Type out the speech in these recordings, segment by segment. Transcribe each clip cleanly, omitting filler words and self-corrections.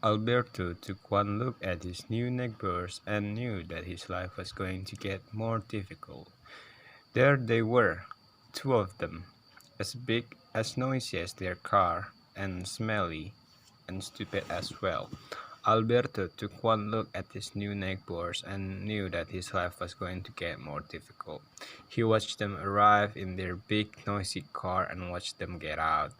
Alberto took one look at his new neighbors and knew that his life was going to get more difficult. There they were, two of them, as big, as noisy as their car, and smelly and stupid as well. Alberto took one look at his new neighbors and knew that his life was going to get more difficult. He watched them arrive in their big, noisy car and watched them get out.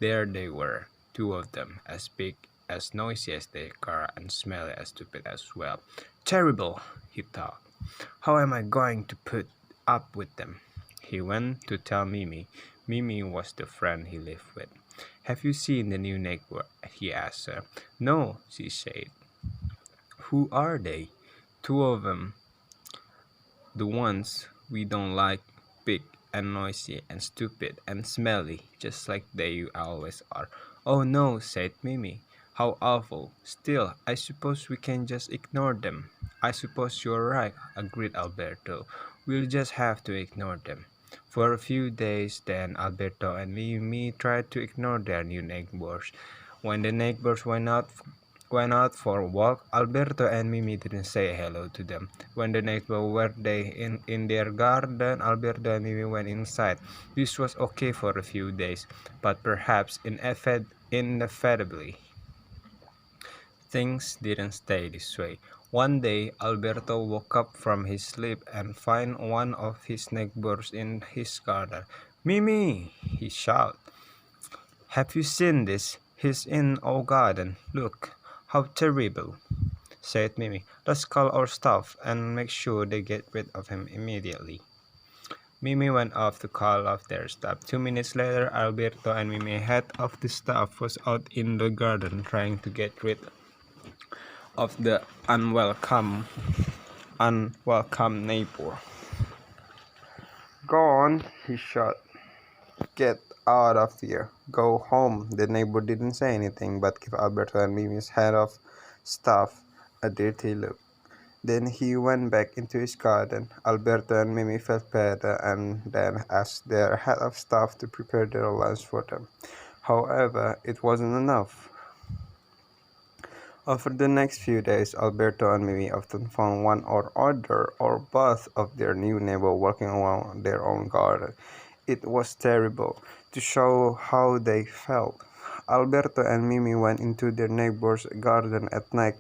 There they were, two of them, as big, as noisy as their car, and smelly as stupid as well. Terrible, he thought. How am I going to put up with them? He went to tell Mimi. Mimi was the friend he lived with. Have you seen the new neighbor? He asked her. No, she said. Who are they? Two of them, the ones we don't like, big and noisy and stupid and smelly, just like they always are. Oh no, said Mimi. How awful. Still, I suppose we can just ignore them. I suppose you're right, agreed Alberto. We'll just have to ignore them. For a few days, then Alberto and Mimi tried to ignore their new neighbors. When the neighbors went out for a walk, Alberto and Mimi didn't say hello to them. When the neighbors were in their garden, Alberto and Mimi went inside. This was okay for a few days, but perhaps inevitably, things didn't stay this way. One day, Alberto woke up from his sleep and found one of his neighbors in his garden. Mimi! He shouted. Have you seen this? He's in our garden. Look, how terrible, said Mimi. Let's call our staff and make sure they get rid of him immediately. Mimi went off to call off their staff. 2 minutes later, Alberto and Mimi, head of the staff, was out in the garden trying to get rid of the unwelcome neighbor. Go on, he shouted. Get out of here. Go home. The neighbor didn't say anything but gave Alberto and Mimi's head of staff a dirty look. Then he went back into his garden. Alberto and Mimi felt better and then asked their head of staff to prepare their lunch for them. However, it wasn't enough. Over the next few days, Alberto and Mimi often found one or other or both of their new neighbor working around their own garden. It was terrible. To show how they felt, Alberto and Mimi went into their neighbor's garden at night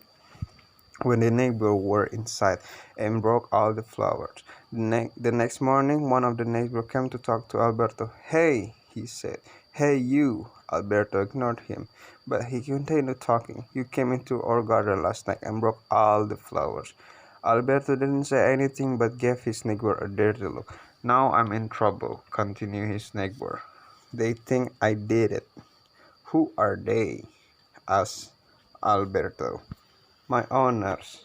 when the neighbors were inside and broke all the flowers. The next morning, one of the neighbors came to talk to Alberto. Hey, he said. Hey, you. Alberto ignored him, but he continued talking. You came into our garden last night and broke all the flowers. Alberto didn't say anything but gave his neighbor a dirty look. Now I'm in trouble, continued his neighbor. They think I did it. Who are they? Asked Alberto. My owners.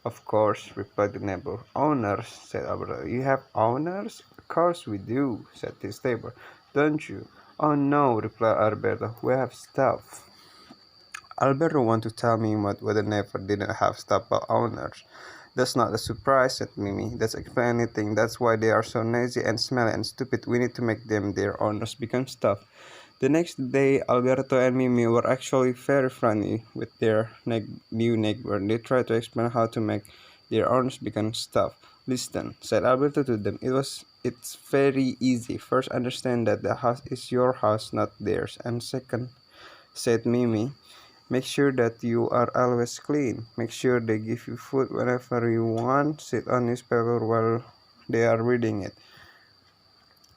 Of course, replied the neighbor. Owners, said Alberto. You have owners? Of course we do, said his neighbor. Don't you? Oh no, replied Alberto. We have stuff. Alberto wanted to tell me what the neighbor didn't have stuff but owners. That's not a surprise, said Mimi. That's explain anything. That's why they are so noisy and smelly and stupid. We need to make them their owners become stuff. The next day, Alberto and Mimi were actually very friendly with their new neighbor. They tried to explain how to make their owners become stuff. Listen, said Alberto to them. It's very easy. First, understand that the house is your house, not theirs. And second, said Mimi, make sure that you are always clean. Make sure they give you food whenever you want. Sit on newspaper while they are reading it.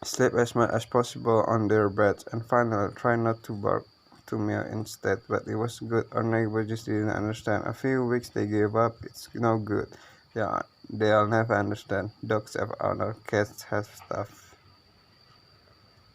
Sleep as much as possible on their beds. And finally, try not to bark to me instead. But it was good. Our neighbor just didn't understand. A few weeks they gave up. It's no good. Yeah, they'll never understand. Dogs have owner, cats have stuff.